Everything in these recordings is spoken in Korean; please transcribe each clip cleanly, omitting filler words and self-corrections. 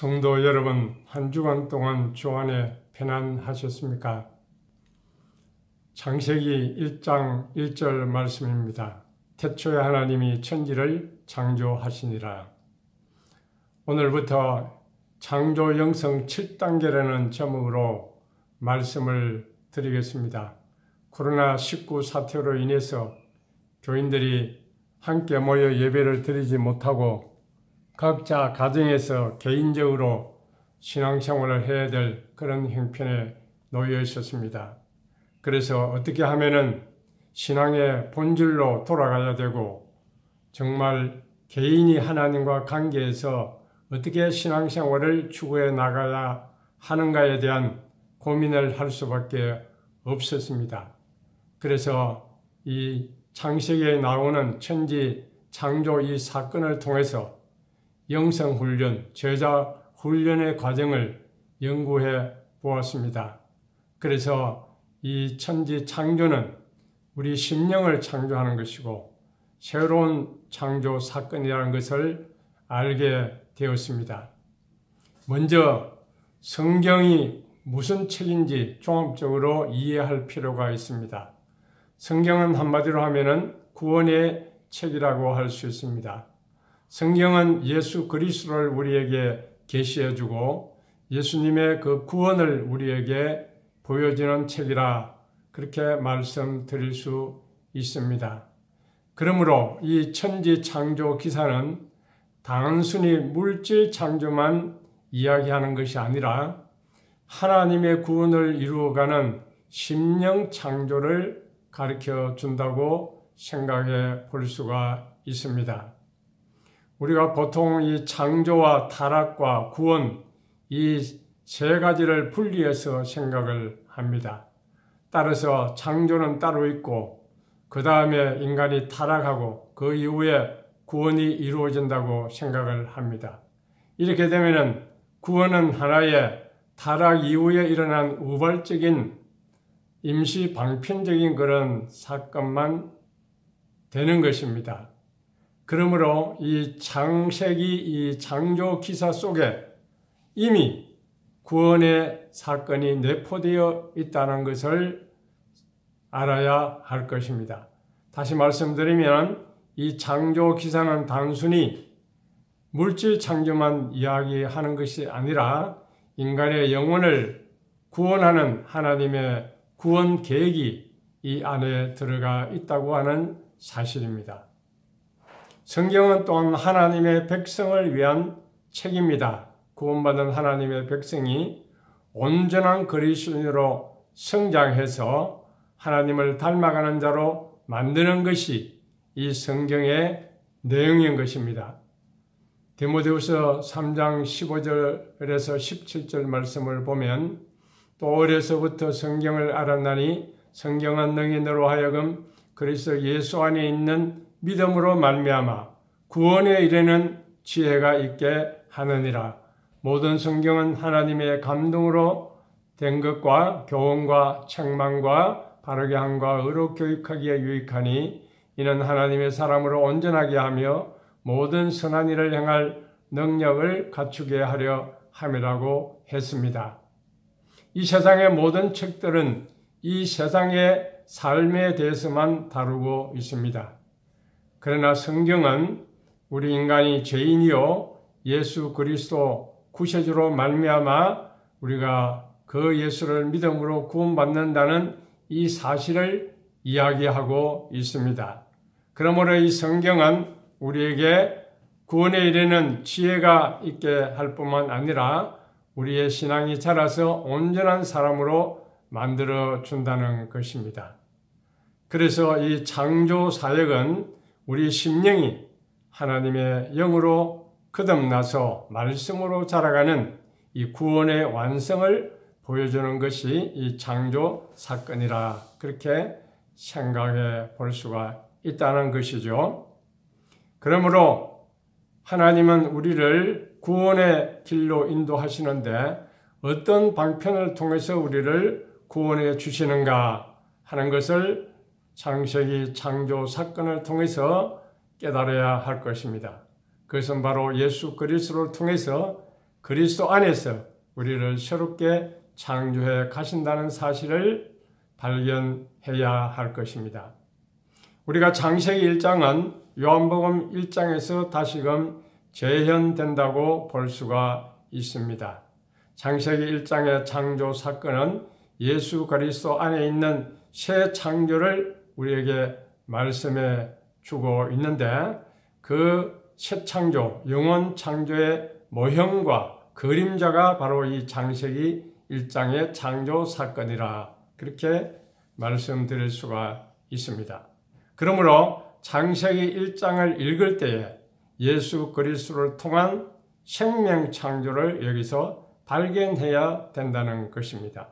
성도 여러분, 한 주간 동안 주 안에 평안하셨습니까? 창세기 1장 1절 말씀입니다. 태초에 하나님이 천지를 창조하시니라. 오늘부터 창조 영성 7단계라는 제목으로 말씀을 드리겠습니다. 코로나19 사태로 인해서 교인들이 함께 모여 예배를 드리지 못하고 각자 가정에서 개인적으로 신앙생활을 해야 될 그런 형편에 놓여 있었습니다. 그래서 어떻게 하면은 신앙의 본질로 돌아가야 되고 정말 개인이 하나님과 관계에서 어떻게 신앙생활을 추구해 나가야 하는가에 대한 고민을 할 수밖에 없었습니다. 그래서 이 창세기에 나오는 천지 창조 이 사건을 통해서 영성훈련, 제자훈련의 과정을 연구해 보았습니다. 그래서 이 천지 창조는 우리 심령을 창조하는 것이고 새로운 창조 사건이라는 것을 알게 되었습니다. 먼저 성경이 무슨 책인지 종합적으로 이해할 필요가 있습니다. 성경은 한마디로 하면은 구원의 책이라고 할 수 있습니다. 성경은 예수 그리스도를 우리에게 계시해 주고 예수님의 그 구원을 우리에게 보여주는 책이라 그렇게 말씀드릴 수 있습니다. 그러므로 이 천지 창조 기사는 단순히 물질 창조만 이야기하는 것이 아니라 하나님의 구원을 이루어가는 심령 창조를 가르쳐 준다고 생각해 볼 수가 있습니다. 우리가 보통 이 창조와 타락과 구원 이 세 가지를 분리해서 생각을 합니다. 따라서 창조는 따로 있고 그 다음에 인간이 타락하고 그 이후에 구원이 이루어진다고 생각을 합니다. 이렇게 되면은 구원은 하나의 타락 이후에 일어난 우발적인 임시 방편적인 그런 사건만 되는 것입니다. 그러므로 이 창세기 이 창조 기사 속에 이미 구원의 사건이 내포되어 있다는 것을 알아야 할 것입니다. 다시 말씀드리면 이 창조 기사는 단순히 물질 창조만 이야기하는 것이 아니라 인간의 영혼을 구원하는 하나님의 구원 계획이 이 안에 들어가 있다고 하는 사실입니다. 성경은 또한 하나님의 백성을 위한 책입니다. 구원받은 하나님의 백성이 온전한 그리스도인으로 성장해서 하나님을 닮아가는 자로 만드는 것이 이 성경의 내용인 것입니다. 디모데후서 3장 15절에서 17절 말씀을 보면 또 어려서부터 성경을 알았나니 성경은 너희 너로 하여금 그리스도 예수 안에 있는 믿음으로 말미암아 구원에 이르는 지혜가 있게 하느니라. 모든 성경은 하나님의 감동으로 된 것과 교훈과 책망과 바르게 함과 의로 교육하기에 유익하니 이는 하나님의 사람으로 온전하게 하며 모든 선한 일을 행할 능력을 갖추게 하려 함이라고 했습니다. 이 세상의 모든 책들은 이 세상의 삶에 대해서만 다루고 있습니다. 그러나 성경은 우리 인간이 죄인이요 예수 그리스도 구세주로 말미암아 우리가 그 예수를 믿음으로 구원받는다는 이 사실을 이야기하고 있습니다. 그러므로 이 성경은 우리에게 구원에 이르는 지혜가 있게 할 뿐만 아니라 우리의 신앙이 자라서 온전한 사람으로 만들어 준다는 것입니다. 그래서 이 창조 사역은 우리 심령이 하나님의 영으로 거듭나서 말씀으로 자라가는 이 구원의 완성을 보여주는 것이 이 창조 사건이라 그렇게 생각해 볼 수가 있다는 것이죠. 그러므로 하나님은 우리를 구원의 길로 인도하시는데 어떤 방편을 통해서 우리를 구원해 주시는가 하는 것을 창세기 창조 사건을 통해서 깨달아야 할 것입니다. 그것은 바로 예수 그리스도를 통해서 그리스도 안에서 우리를 새롭게 창조해 가신다는 사실을 발견해야 할 것입니다. 우리가 창세기 1장은 요한복음 1장에서 다시금 재현된다고 볼 수가 있습니다. 창세기 1장의 창조 사건은 예수 그리스도 안에 있는 새 창조를 우리에게 말씀해 주고 있는데 그 새 창조, 영원 창조의 모형과 그림자가 바로 이 창세기 1장의 창조 사건이라 그렇게 말씀드릴 수가 있습니다. 그러므로 창세기 1장을 읽을 때에 예수 그리스도를 통한 생명 창조를 여기서 발견해야 된다는 것입니다.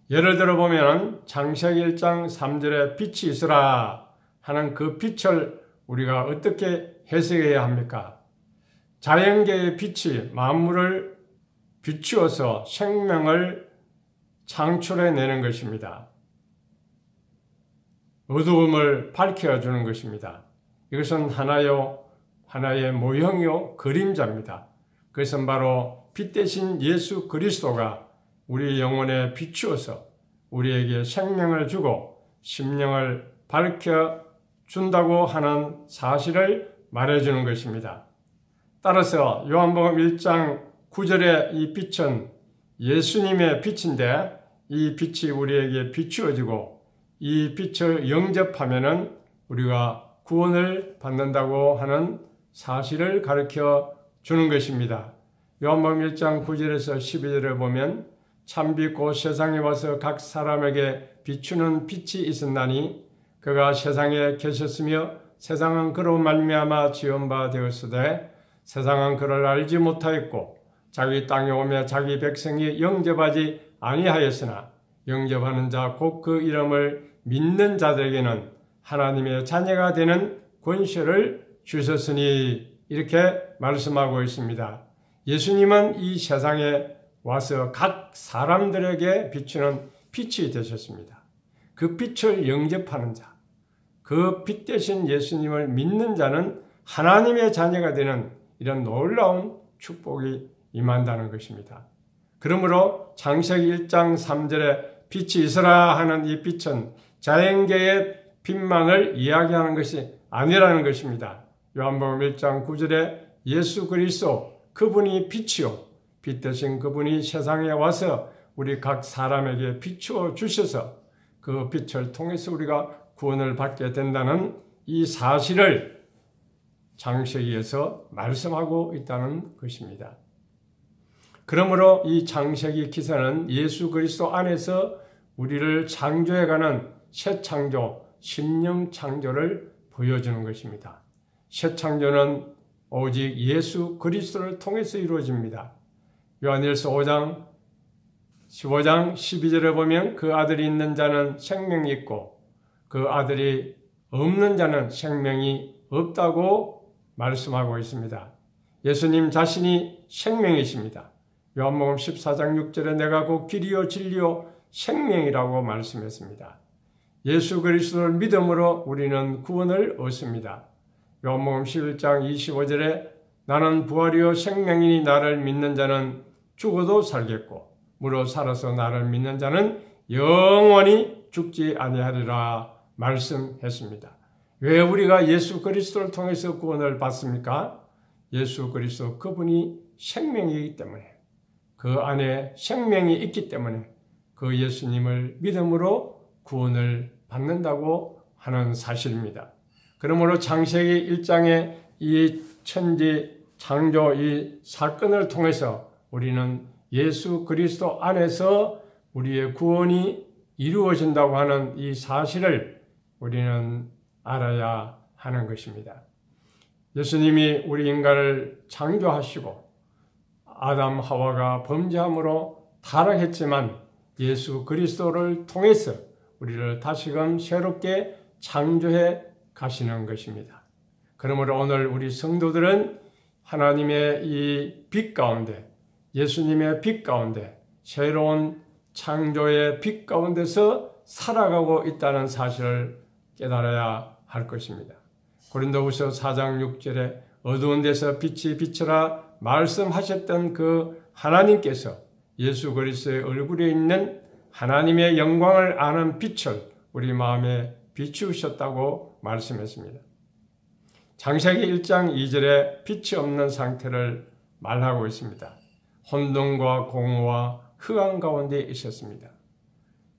예를 들어 보면 창세기 1장 3절에 빛이 있으라 하는 그 빛을 우리가 어떻게 해석해야 합니까? 자연계의 빛이 만물을 비추어서 생명을 창출해내는 것입니다. 어두움을 밝혀주는 것입니다. 이것은 하나의 모형이요 그림자입니다. 그것은 바로 빛 대신 예수 그리스도가 우리 영혼에 비추어서 우리에게 생명을 주고 심령을 밝혀준다고 하는 사실을 말해주는 것입니다. 따라서 요한복음 1장 9절의 이 빛은 예수님의 빛인데 이 빛이 우리에게 비추어지고 이 빛을 영접하면은 우리가 구원을 받는다고 하는 사실을 가르쳐 주는 것입니다. 요한복음 1장 9절에서 12절에 보면 참 빛 곧 세상에 와서 각 사람에게 비추는 빛이 있었나니 그가 세상에 계셨으며 세상은 그로 말미암아 지은 바 되었으되 세상은 그를 알지 못하였고 자기 땅에 오며 자기 백성이 영접하지 아니하였으나 영접하는 자 곧 그 이름을 믿는 자들에게는 하나님의 자녀가 되는 권세를 주셨으니 이렇게 말씀하고 있습니다. 예수님은 이 세상에 와서 각 사람들에게 비추는 빛이 되셨습니다. 그 빛을 영접하는 자, 그 빛 대신 예수님을 믿는 자는 하나님의 자녀가 되는 이런 놀라운 축복이 임한다는 것입니다. 그러므로 창세기 1장 3절에 빛이 있으라 하는 이 빛은 자연계의 빛만을 이야기하는 것이 아니라는 것입니다. 요한복음 1장 9절에 예수 그리스도 그분이 빛이요 빛 대신 그분이 세상에 와서 우리 각 사람에게 비추어 주셔서 그 빛을 통해서 우리가 구원을 받게 된다는 이 사실을 창세기에서 말씀하고 있다는 것입니다. 그러므로 이 창세기 기사는 예수 그리스도 안에서 우리를 창조해가는 새 창조, 심령 창조를 보여주는 것입니다. 새 창조는 오직 예수 그리스도를 통해서 이루어집니다. 요한일서 5장 15장 12절에 보면 그 아들이 있는 자는 생명이 있고 그 아들이 없는 자는 생명이 없다고 말씀하고 있습니다. 예수님 자신이 생명이십니다. 요한복음 14장 6절에 내가 곧 길이요 진리요 생명이라고 말씀했습니다. 예수 그리스도를 믿음으로 우리는 구원을 얻습니다. 요한복음 11장 25절에 나는 부활이요 생명이니 나를 믿는 자는 죽어도 살겠고 무릇 살아서 나를 믿는 자는 영원히 죽지 아니하리라 말씀했습니다. 왜 우리가 예수 그리스도를 통해서 구원을 받습니까? 예수 그리스도 그분이 생명이기 때문에 그 안에 생명이 있기 때문에 그 예수님을 믿음으로 구원을 받는다고 하는 사실입니다. 그러므로 창세기 1장의 이 천지 창조 이 사건을 통해서 우리는 예수 그리스도 안에서 우리의 구원이 이루어진다고 하는 이 사실을 우리는 알아야 하는 것입니다. 예수님이 우리 인간을 창조하시고 아담 하와가 범죄함으로 타락했지만 예수 그리스도를 통해서 우리를 다시금 새롭게 창조해 가시는 것입니다. 그러므로 오늘 우리 성도들은 하나님의 이 빛 가운데 예수님의 빛 가운데 새로운 창조의 빛 가운데서 살아가고 있다는 사실을 깨달아야 할 것입니다. 고린도후서 4장 6절에 어두운 데서 빛이 비쳐라 말씀하셨던 그 하나님께서 예수 그리스도의 얼굴에 있는 하나님의 영광을 아는 빛을 우리 마음에 비추셨다고 말씀했습니다. 창세기 1장 2절에 빛이 없는 상태를 말하고 있습니다. 혼돈과 공허와 흑암 가운데 있었습니다.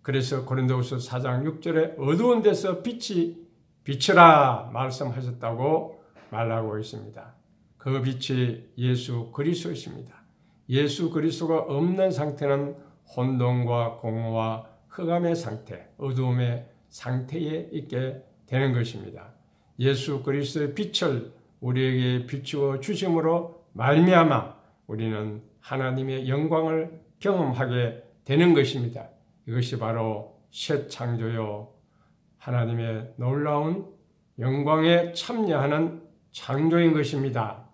그래서 고린도후서 4장 6절에 어두운 데서 빛이 비치라 말씀하셨다고 말하고 있습니다. 그 빛이 예수 그리스도이십니다. 예수 그리스도가 없는 상태는 혼돈과 공허와 흑암의 상태, 어두움의 상태에 있게 되는 것입니다. 예수 그리스도의 빛을 우리에게 비추어 주심으로 말미암아 우리는 하나님의 영광을 경험하게 되는 것입니다. 이것이 바로 새 창조요 하나님의 놀라운 영광에 참여하는 창조인 것입니다.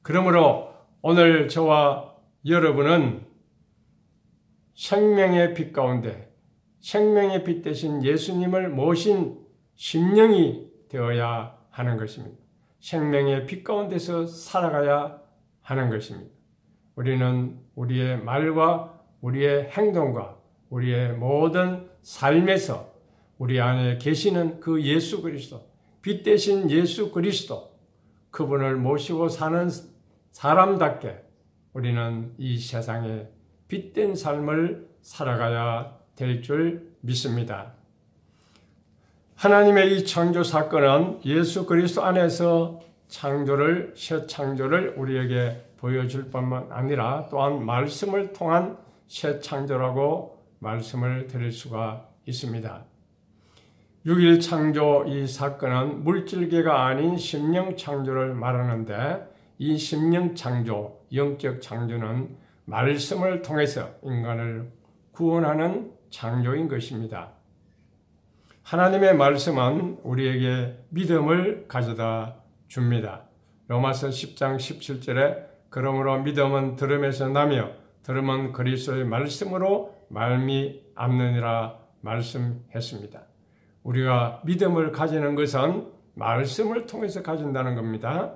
그러므로 오늘 저와 여러분은 생명의 빛 가운데 생명의 빛 대신 예수님을 모신 심령이 되어야 하는 것입니다. 생명의 빛 가운데서 살아가야 하는 것입니다. 우리는 우리의 말과 우리의 행동과 우리의 모든 삶에서 우리 안에 계시는 그 예수 그리스도, 빛 대신 예수 그리스도, 그분을 모시고 사는 사람답게 우리는 이 세상에 빛된 삶을 살아가야 될 줄 믿습니다. 하나님의 이 창조 사건은 예수 그리스도 안에서 새 창조를 우리에게 보여줄 뿐만 아니라 또한 말씀을 통한 새 창조라고 말씀을 드릴 수가 있습니다. 6일 창조 이 사건은 물질계가 아닌 심령 창조를 말하는데 이 심령 창조, 영적 창조는 말씀을 통해서 인간을 구원하는 창조인 것입니다. 하나님의 말씀은 우리에게 믿음을 가져다 줍니다. 로마서 10장 17절에 그러므로 믿음은 들음에서 나며 들음은 그리스도의 말씀으로 말미암느니라 말씀했습니다. 우리가 믿음을 가지는 것은 말씀을 통해서 가진다는 겁니다.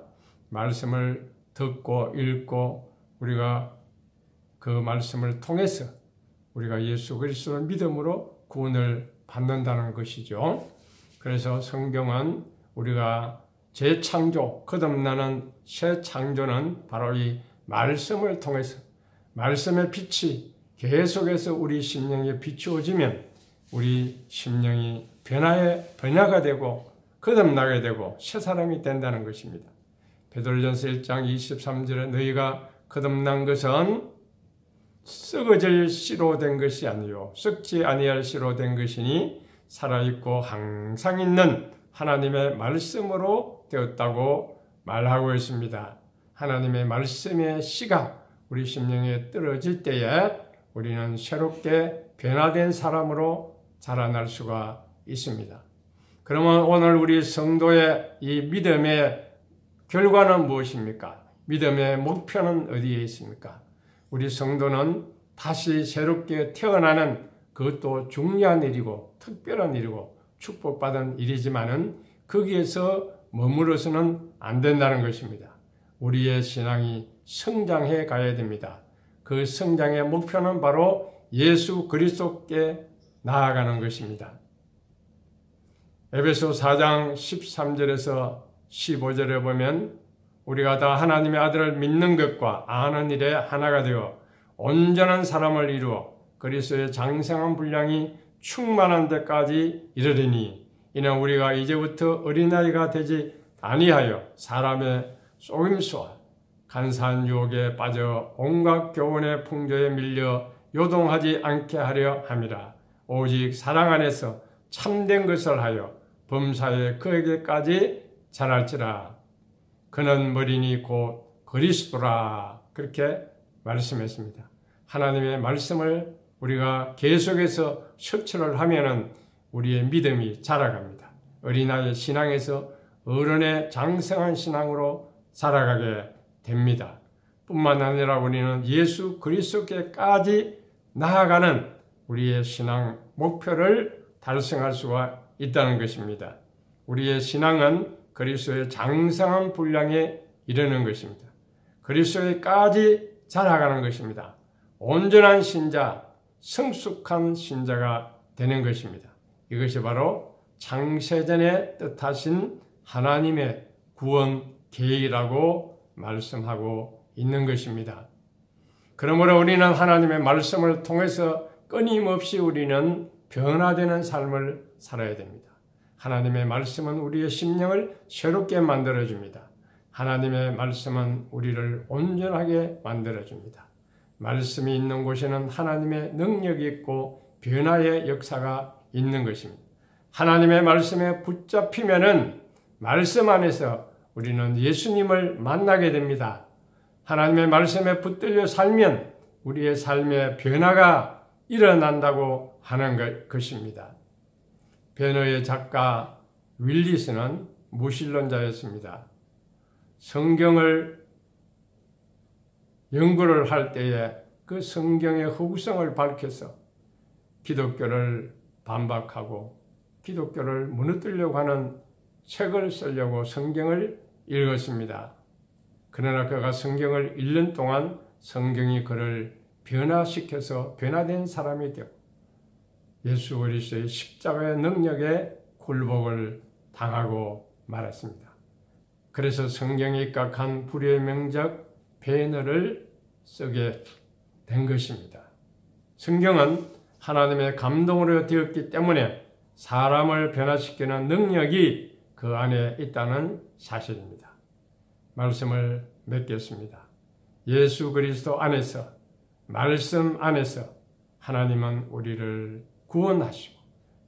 말씀을 듣고 읽고 우리가 그 말씀을 통해서 우리가 예수 그리스도를 믿음으로 구원을 받는다는 것이죠. 그래서 성경은 우리가 재창조, 거듭나는 새 창조는 바로 이 말씀을 통해서 말씀의 빛이 계속해서 우리 심령에 비추어지면 우리 심령이 변화가 되고 거듭나게 되고 새 사람이 된다는 것입니다. 베드로전서 1장 23절에 너희가 거듭난 것은 썩어질 씨로 된 것이 아니요 썩지 아니할 씨로 된 것이니 살아있고 항상 있는 하나님의 말씀으로 되었다고 말하고 있습니다. 하나님의 말씀의 씨가 우리 심령에 떨어질 때에 우리는 새롭게 변화된 사람으로 자라날 수가 있습니다. 그러면 오늘 우리 성도의 이 믿음의 결과는 무엇입니까? 믿음의 목표는 어디에 있습니까? 우리 성도는 다시 새롭게 태어나는 그것도 중요한 일이고 특별한 일이고 축복받은 일이지만은 거기에서 머무러서는 안 된다는 것입니다. 우리의 신앙이 성장해 가야 됩니다. 그 성장의 목표는 바로 예수 그리스도께 나아가는 것입니다. 에베소 4장 13절에서 15절에 보면 우리가 다 하나님의 아들을 믿는 것과 아는 일에 하나가 되어 온전한 사람을 이루어 그리스도의 장성한 분량이 충만한 데까지 이르리니 이는 우리가 이제부터 어린아이가 되지 아니하여 사람의 속임수와 간사한 유혹에 빠져 온갖 교훈의 풍조에 밀려 요동하지 않게 하려 함이라. 오직 사랑 안에서 참된 것을 하여 범사에 그에게까지 자랄지라. 그는 머리니 곧 그리스도라. 그렇게 말씀했습니다. 하나님의 말씀을 우리가 계속해서 섭취를 하면은 우리의 믿음이 자라갑니다. 어린아이의 신앙에서 어른의 장성한 신앙으로 살아가게 됩니다. 뿐만 아니라 우리는 예수 그리스도께까지 나아가는 우리의 신앙 목표를 달성할 수가 있다는 것입니다. 우리의 신앙은 그리스도의 장성한 분량에 이르는 것입니다. 그리스도에까지 자라가는 것입니다. 온전한 신자, 성숙한 신자가 되는 것입니다. 이것이 바로 창세전에 뜻하신 하나님의 구원 계획이라고 말씀하고 있는 것입니다. 그러므로 우리는 하나님의 말씀을 통해서 끊임없이 우리는 변화되는 삶을 살아야 됩니다. 하나님의 말씀은 우리의 심령을 새롭게 만들어줍니다. 하나님의 말씀은 우리를 온전하게 만들어줍니다. 말씀이 있는 곳에는 하나님의 능력이 있고 변화의 역사가 있는 것입니다. 하나님의 말씀에 붙잡히면은 말씀 안에서 우리는 예수님을 만나게 됩니다. 하나님의 말씀에 붙들려 살면 우리의 삶의 변화가 일어난다고 하는 것입니다. 변호의 작가 윌리스는 무신론자였습니다. 성경을 연구를 할 때에 그 성경의 허구성을 밝혀서 기독교를 반박하고 기독교를 무너뜨리려고 하는 책을 쓰려고 성경을 읽었습니다. 그러나 그가 성경을 읽는 동안 성경이 그를 변화시켜서 변화된 사람이 되고 예수 그리스도의 십자가의 능력에 굴복을 당하고 말았습니다. 그래서 성경에 입각한 불의의 명작 배너를 쓰게 된 것입니다. 성경은 하나님의 감동으로 되었기 때문에 사람을 변화시키는 능력이 그 안에 있다는 사실입니다. 말씀을 맺겠습니다. 예수 그리스도 안에서, 말씀 안에서 하나님은 우리를 구원하시고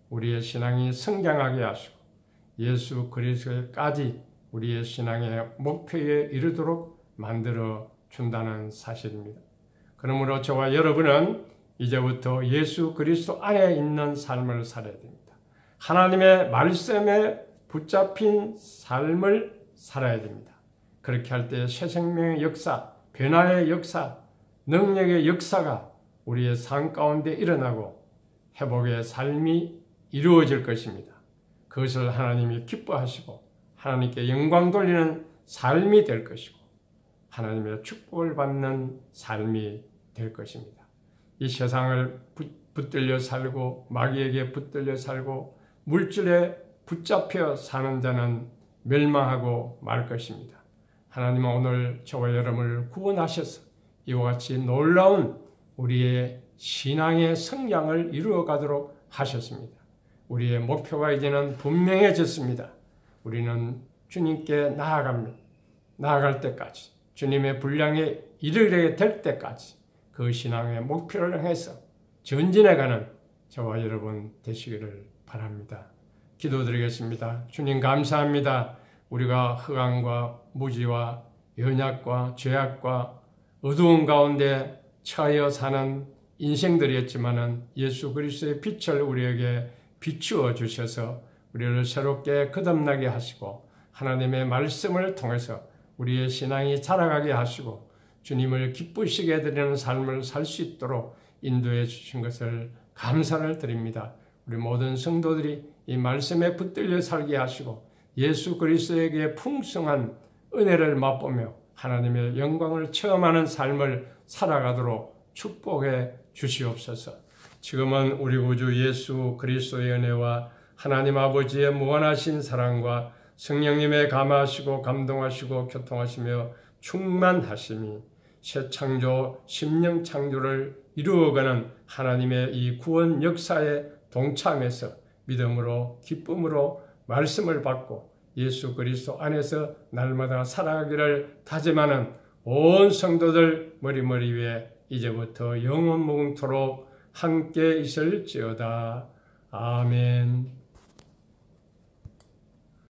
우리의 신앙이 성장하게 하시고 예수 그리스도까지 우리의 신앙의 목표에 이르도록 만들어 준다는 사실입니다. 그러므로 저와 여러분은 이제부터 예수 그리스도 안에 있는 삶을 살아야 됩니다. 하나님의 말씀에 붙잡힌 삶을 살아야 됩니다. 그렇게 할 때 새 생명의 역사, 변화의 역사, 능력의 역사가 우리의 삶 가운데 일어나고 회복의 삶이 이루어질 것입니다. 그것을 하나님이 기뻐하시고 하나님께 영광 돌리는 삶이 될 것이고 하나님의 축복을 받는 삶이 될 것입니다. 이 세상을 붙들려 살고 마귀에게 붙들려 살고 물질에 붙잡혀 사는 자는 멸망하고 말 것입니다. 하나님은 오늘 저와 여러분을 구원하셔서 이와 같이 놀라운 우리의 신앙의 성장을 이루어가도록 하셨습니다. 우리의 목표가 이제는 분명해졌습니다. 우리는 주님께 나아갑니다. 나아갈 때까지 주님의 분량에 이르게 될 때까지 그 신앙의 목표를 향해서 전진해가는 저와 여러분 되시기를 바랍니다. 기도드리겠습니다. 주님 감사합니다. 우리가 흑암과 무지와 연약과 죄악과 어두운 가운데 처하여 사는 인생들이었지만은 예수 그리스도의 빛을 우리에게 비추어 주셔서 우리를 새롭게 거듭나게 하시고 하나님의 말씀을 통해서 우리의 신앙이 자라가게 하시고 주님을 기쁘시게 드리는 삶을 살 수 있도록 인도해 주신 것을 감사를 드립니다. 우리 모든 성도들이 이 말씀에 붙들려 살게 하시고 예수 그리스도에게 풍성한 은혜를 맛보며 하나님의 영광을 체험하는 삶을 살아가도록 축복해 주시옵소서. 지금은 우리 구주 예수 그리스도의 은혜와 하나님 아버지의 무한하신 사랑과 성령님의 감화하시고 감동하시고 교통하시며 충만하심이 새 창조, 심령 창조를 이루어가는 하나님의 이 구원 역사에 동참해서 믿음으로 기쁨으로 말씀을 받고 예수 그리스도 안에서 날마다 살아가기를 다짐하는 온 성도들 머리머리 위에 이제부터 영원 무궁토록 함께 있을지어다. 아멘.